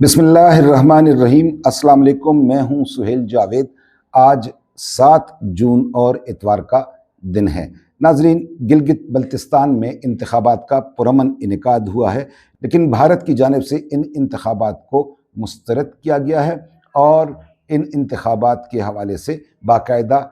बिस्मिल्लाहिर्रहमानिर्रहीम। अस्सलाम वालेकुम। मैं हूं सुहेल जावेद। आज 7 जून और इतवार का दिन है। नाजरीन, गिलगित बल्तिस्तान में इंतखाबात का पुरअमन इनेकाद हुआ है, लेकिन भारत की जानिब से इन इंतखाबात को मुस्तरद किया गया है और इन इंतखाबात के हवाले से बाकायदा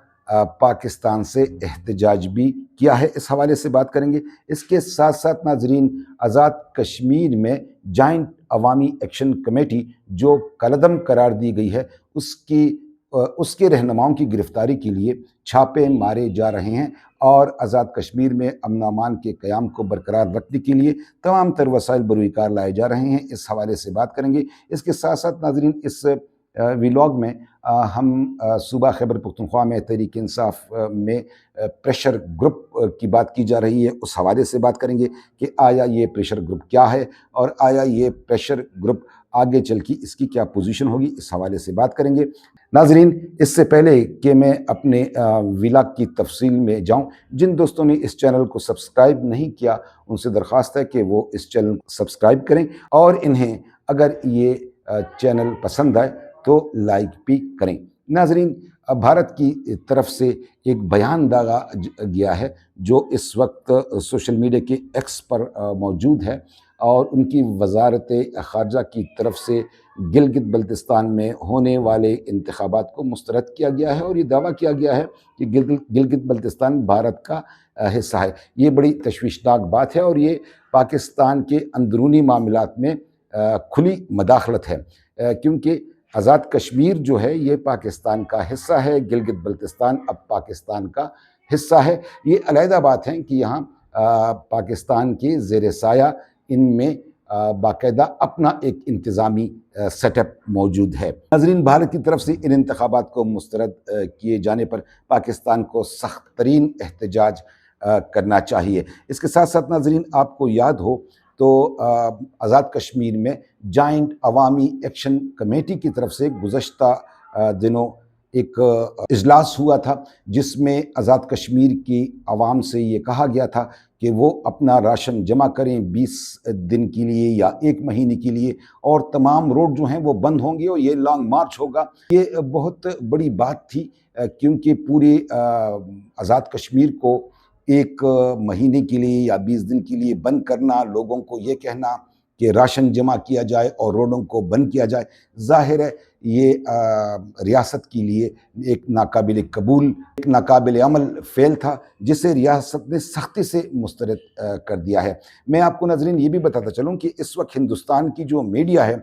पाकिस्तान से एहतजाज भी किया है। इस हवाले से बात करेंगे। इसके साथ साथ नाजरीन, आज़ाद कश्मीर में जॉइंट अवामी एक्शन कमेटी जो कलअदम करार दी गई है, उसके रहनुमाओं की गिरफ्तारी के लिए छापे मारे जा रहे हैं और आज़ाद कश्मीर में अमन अमान के क़याम को बरकरार रखने के लिए तमाम तर वसाइल बरूकार लाए जा रहे हैं। इस हवाले से बात करेंगे। इसके साथ साथ नाजरीन, इस व्लॉग में हम सूबा खैबर पख्तूनख्वा में तहरीक इंसाफ में प्रेशर ग्रुप की बात की जा रही है, उस हवाले से बात करेंगे कि आया ये प्रेशर ग्रुप क्या है और आया ये प्रेशर ग्रुप आगे चल के इसकी क्या पोजीशन होगी, इस हवाले से बात करेंगे। नाजरीन, इससे पहले कि मैं अपने व्लॉग की तफसील में जाऊं, जिन दोस्तों ने इस चैनल को सब्सक्राइब नहीं किया उनसे दरख्वास्त है कि वो इस चैनल को सब्सक्राइब करें और इन्हें अगर ये चैनल पसंद आए तो लाइक भी करें। नाजरीन, भारत की तरफ से एक बयान दागा गया है जो इस वक्त सोशल मीडिया के एक्स पर मौजूद है और उनकी वजारत ख़ारजा की तरफ से गिलगित बल्तिस्तान में होने वाले इंतखाबात को मुस्तरद किया गया है और ये दावा किया गया है कि गिलगित बल्तिस्तान भारत का हिस्सा है। ये बड़ी तशवीशनाक बात है और ये पाकिस्तान के अंदरूनी मामलात में खुली मदाखलत है, क्योंकि आज़ाद कश्मीर जो है ये पाकिस्तान का हिस्सा है, गिलगित बल्तिस्तान अब पाकिस्तान का हिस्सा है। ये अलहदा बात है कि यहाँ पाकिस्तान के ज़ेर साया इनमें बाकायदा अपना एक इंतज़ामी सेटअप मौजूद है। नाज़रीन, भारत की तरफ से इन इंतखाबात को मुस्तरद किए जाने पर पाकिस्तान को सख्त तरीन एहतजाज करना चाहिए। इसके साथ साथ नाज़रीन, आपको याद हो तो आज़ाद कश्मीर में जॉइंट अवामी एक्शन कमेटी की तरफ से गुज़श्ता दिनों एक इजलास हुआ था जिसमें आज़ाद कश्मीर की आवाम से ये कहा गया था कि वो अपना राशन जमा करें 20 दिन के लिए या 1 महीने के लिए और तमाम रोड जो हैं वो बंद होंगे और ये लॉन्ग मार्च होगा। ये बहुत बड़ी बात थी, क्योंकि पूरे आज़ाद कश्मीर को 1 महीने के लिए या 20 दिन के लिए बंद करना, लोगों को ये कहना कि राशन जमा किया जाए और रोडों को बंद किया जाए, ज़ाहिर है ये रियासत के लिए एक नाकाबिल कबूल, एक नाकाबिल अमल फ़ेल था जिसे रियासत ने सख्ती से मुस्तरद कर दिया है। मैं आपको नाज़रीन ये भी बताता चलूँ कि इस वक्त हिंदुस्तान की जो मीडिया है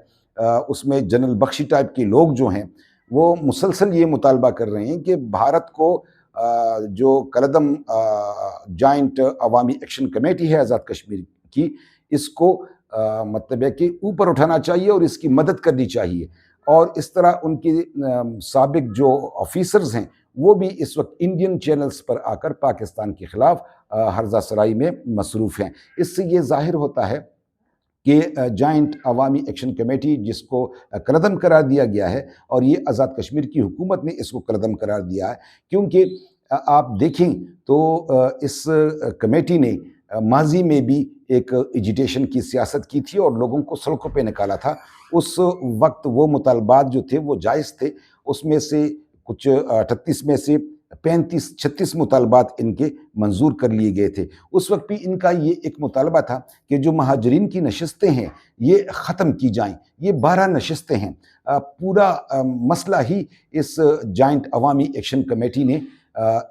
उसमें जनरल बख्शी टाइप के लोग जो हैं वो मुसलसल ये मुतालबा कर रहे हैं कि भारत को जो कलअदम जॉइंट अवामी एक्शन कमेटी है आज़ाद कश्मीर की, इसको मतलब है कि ऊपर उठाना चाहिए और इसकी मदद करनी चाहिए। और इस तरह उनके साबिक जो ऑफिसर्स हैं वो भी इस वक्त इंडियन चैनल्स पर आकर पाकिस्तान के ख़िलाफ़ हर्जा सराई में मसरूफ़ हैं। इससे ये ज़ाहिर होता है कि जॉइंट अवामी एक्शन कमेटी जिसको कलअदम करार दिया गया है और ये आज़ाद कश्मीर की हुकूमत ने इसको कलअदम करार दिया है, क्योंकि आप देखें तो इस कमेटी ने माजी में भी एक एजिटेशन की सियासत की थी और लोगों को सड़कों पे निकाला था। उस वक्त वो मुतालबात जो थे वो जायज़ थे, उसमें से कुछ 38 में से 35-36 मुतालबात इनके मंजूर कर लिए गए थे। उस वक्त भी इनका ये एक मुतालबा था कि जो महाजरीन की नशस्तें हैं ये ख़त्म की जाएं। ये 12 नशस्तें हैं। पूरा मसला ही इस जॉइंट अवामी एक्शन कमेटी ने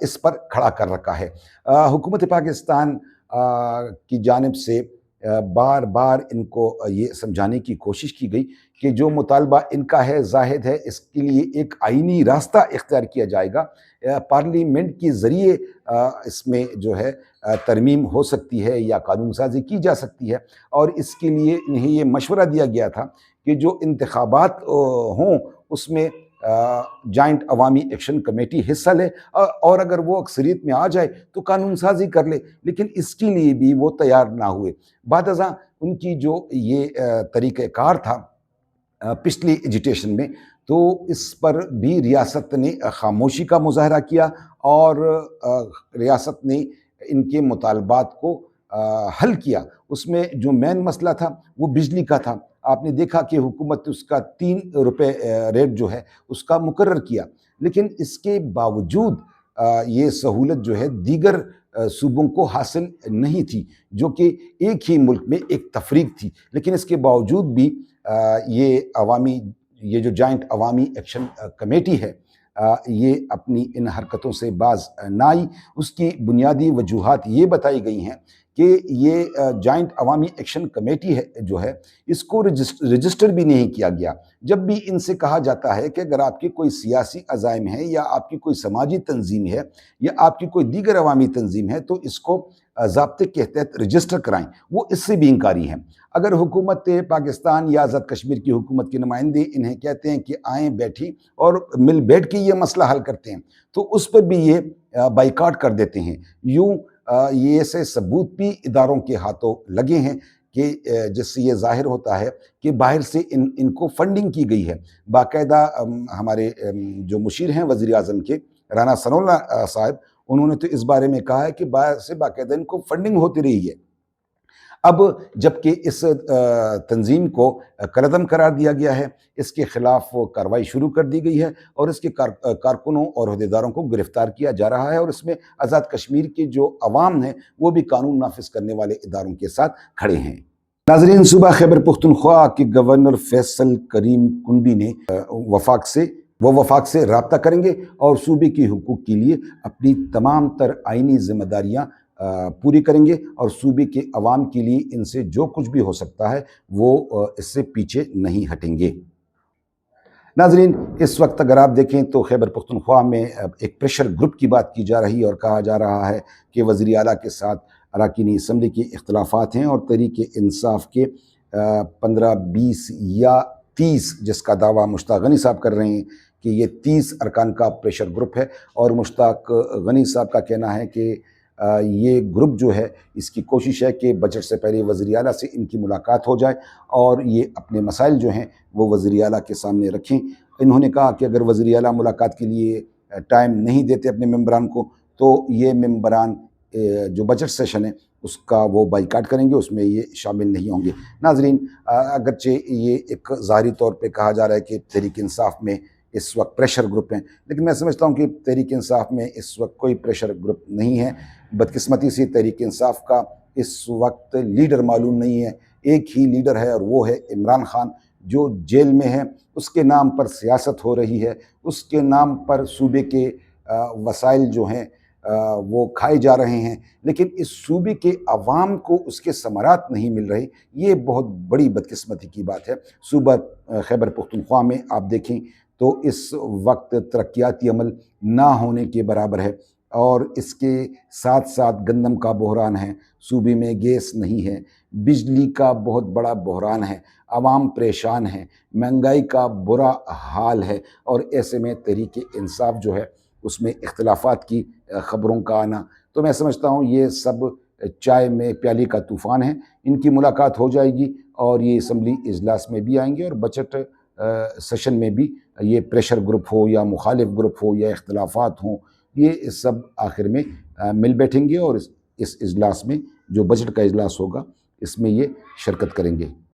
इस पर खड़ा कर रखा है। हुकूमत पाकिस्तान की जानिब से बार बार इनको ये समझाने की कोशिश की गई कि जो मुतालबा इनका है जाहिद है, इसके लिए एक आईनी रास्ता इख्तियार किया जाएगा, पार्लियामेंट के ज़रिए इसमें जो है तरमीम हो सकती है या कानून साजी की जा सकती है। और इसके लिए इन्हें ये मशवरा दिया गया था कि जो इंतखाबात हों उसमें जॉइंट अवामी एक्शन कमेटी हिस्सा ले और अगर वो अक्सरियत में आ जाए तो कानून साजी कर ले, लेकिन इसके लिए भी वो तैयार ना हुए। बादअज़ां उनकी जो ये तरीक़ाकार था पिछली एजिटेशन में, तो इस पर भी रियासत ने खामोशी का मुजाहरा किया और रियासत ने इनके मुतालबात को हल किया। उसमें जो मेन मसला था वो बिजली का था। آپ نے دیکھا کہ حکومت اس کا 3 روپے ریٹ جو ہے اس کا مقرر کیا، لیکن اس کے باوجود یہ سہولت جو ہے دیگر صوبوں کو حاصل نہیں تھی، جو کہ ایک ہی ملک میں ایک تفریق تھی، لیکن اس کے باوجود بھی یہ جو جوائنٹ عوامی ایکشن کمیٹی ہے یہ اپنی ان حرکتوں سے باز نہ آئی۔ اس کی بنیادی وجوہات یہ بتائی گئی ہیں کہ یہ جوائنٹ عوامی ایکشن کمیٹی ہے جو ہے اس کو رجسٹر بھی نہیں کیا گیا۔ جب بھی ان سے کہا جاتا ہے کہ اگر آپ کی کوئی سیاسی عزائم ہے یا آپ کی کوئی سماجی تنظیم ہے یا آپ کی کوئی دیگر عوامی تنظیم ہے تو اس کو ضابطے کے تحت رجسٹر کرائیں، وہ اس سے بھی انکاری ہیں۔ اگر حکومت پاکستان یا آزاد کشمیر کی حکومت کے نمائندے انہیں کہتے ہیں کہ آئیں بیٹھی اور مل بیٹھ کے یہ مسئلہ حل کرتے ہیں تو اس پر بھی یہ بائیکاٹ کر دیتے ہیں۔ یوں یہ ایسے ثبوت بھی اداروں کے ہاتھوں لگے ہیں کہ جس سے یہ ظاہر ہوتا ہے کہ باہر سے ان کو فنڈنگ کی گئی ہے۔ باقاعدہ ہمارے جو مشیر ہیں وزیر اعظم کے رانا ثناء اللہ صاحب، انہوں نے تو اس بارے میں کہا ہے کہ باہر سے باقاعدہ ان کو فنڈنگ ہوتی رہی ہے۔ اب جبکہ اس تنظیم کو کالعدم قرار دیا گیا ہے، اس کے خلاف کارروائی شروع کر دی گئی ہے اور اس کے کارکنوں اور عہدیداروں کو گرفتار کیا جا رہا ہے، اور اس میں آزاد کشمیر کے جو عوام ہیں وہ بھی قانون نافذ کرنے والے اداروں کے ساتھ کھڑے ہیں۔ ناظرین، صوبہ خیبر پختونخوا کے گورنر فیصل کریم کنڈی نے وفاق سے رابطہ کریں گے اور صوبے کے حقوق کے لیے اپنی تمام تر آئینی ذمہ داریاں پوری کریں گے، اور صوبے کے عوام کے لیے ان سے جو کچھ بھی ہو سکتا ہے وہ اس سے پیچھے نہیں ہٹیں گے۔ ناظرین، اس وقت اگر آپ دیکھیں تو خیبر پختونخوا میں ایک پریشر گروپ کی بات کی جا رہی ہے اور کہا جا رہا ہے کہ وزیر اعلیٰ کے ساتھ اراکین اسمبلی کے اختلافات ہیں اور تحریک انصاف کے 15، 20 یا 30، جس کا دعویٰ مشتاق غنی صاحب کر رہے ہیں کہ یہ 30 ارکان کا پریشر گروپ ہے، اور مشتاق غنی صاحب کا کہنا ہے کہ یہ گروپ جو ہے اس کی کوشش ہے کہ بجٹ سے پہلے وزیر اعلیٰ سے ان کی ملاقات ہو جائے اور یہ اپنے مسائل جو ہیں وہ وزیر اعلیٰ کے سامنے رکھیں۔ انہوں نے کہا کہ اگر وزیر اعلیٰ ملاقات کے لیے ٹائم نہیں دیتے اپنے ممبران کو تو یہ ممبران جو بجٹ سیشن ہے اس کا وہ بائیکاٹ کریں گے، اس میں یہ شامل نہیں ہوں گے۔ ناظرین، اگرچہ یہ ایک ظاہری طور پہ کہا جا رہا ہے کہ تحریک انصاف میں اس وقت پریشر گروپ ہیں، لیکن میں سمجھتا ہوں کہ تحریک انصاف میں اس وقت کوئی پریشر گروپ نہیں ہے۔ بدقسمتی سے تحریک انصاف کا اس وقت لیڈر معلوم نہیں ہے، ایک ہی لیڈر ہے اور وہ ہے عمران خان، جو جیل میں ہے۔ اس کے نام پر سیاست ہو رہی ہے، اس کے نام پر صوبے کے وسائل جو ہیں وہ کھائے جا رہے ہیں، لیکن اس صوبے کے عوام کو اس کے ثمرات نہیں مل رہے۔ یہ بہت بڑی بدقسمتی کی بات ہے۔ صوبہ خیبر پختونخوا میں آپ دیکھیں تو اس وقت ترقیاتی عمل نہ ہونے کے برابر ہے، اور اس کے ساتھ ساتھ گندم کا بحران ہے، صوبے میں گیس نہیں ہے، بجلی کا بہت بڑا بحران ہے، عوام پریشان ہیں، مہنگائی کا برا حال ہے، اور ایسے میں تحریک انصاف جو ہے اس میں اختلافات کی خبروں کا آنا، تو میں سمجھتا ہوں یہ سب چائے میں پیالی کا طوفان ہے۔ ان کی ملاقات ہو جائے گی اور یہ اسمبلی اجلاس میں بھی آئیں گے، اور بجٹ سیشن میں بھی یہ پریشر گروپ ہو یا مخالف گروپ ہو یا اختلافات ہوں، یہ سب آخر میں مل بیٹھیں گے اور اس اجلاس میں جو بجٹ کا اجلاس ہوگا اس میں یہ شرکت کریں گے۔